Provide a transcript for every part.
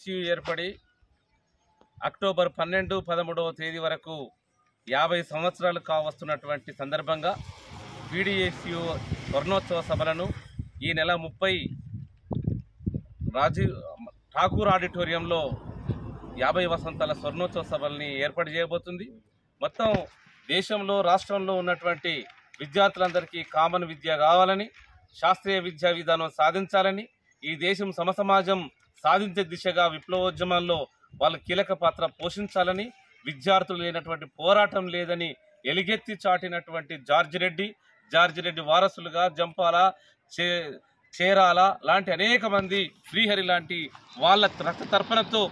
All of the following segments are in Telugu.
పీడీఎస్యూ ఏర్పడి అక్టోబర్ 12, 13వ తేదీ వరకు 50 సంవత్సరాలు కావస్తున్నటువంటి సందర్భంగా పీడీఎస్యూ స్వర్ణోత్సవ సభలను ఈ నెల 30 ఠాకూర్ ఆడిటోరియంలో 50 వసంతాల స్వర్ణోత్సవ సభల్ని ఏర్పాటు చేయబోతుంది. మొత్తం దేశంలో రాష్ట్రంలో ఉన్నటువంటి విద్యార్థులందరికీ కామన్ విద్య కావాలని, శాస్త్రీయ విద్యా విధానం సాధించాలని, ఈ దేశం సమసమాజం సాధించే దిశగా విప్లవోద్యమాల్లో వాళ్ళు కీలక పాత్ర పోషించాలని, విద్యార్థులు లేనటువంటి పోరాటం లేదని ఎలుగెత్తి చాటినటువంటి జార్జి రెడ్డి వారసులుగా జంపాల, చేరాల లాంటి అనేక మంది, శ్రీహరి లాంటి వాళ్ళ రక్త తర్పణతో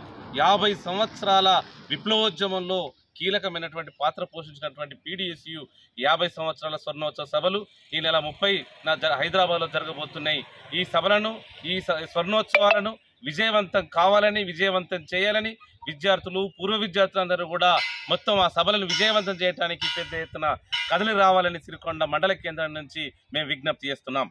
50 సంవత్సరాల విప్లవోద్యమంలో కీలకమైనటువంటి పాత్ర పోషించినటువంటి పీడీఎస్యూ 50 సంవత్సరాల స్వర్ణోత్సవ సభలు ఈ నెల 30న హైదరాబాద్లో జరగబోతున్నాయి. ఈ సభలను, ఈ స్వర్ణోత్సవాలను విజయవంతం కావాలని, విజయవంతం చేయాలని విద్యార్థులు, పూర్వ విద్యార్థులందరూ కూడా మొత్తం ఆ సభలను విజయవంతం చేయడానికి పెద్ద ఎత్తున కదలి రావాలని సిరికొండ మండల కేంద్రం నుంచి మేము విజ్ఞప్తి చేస్తున్నాం.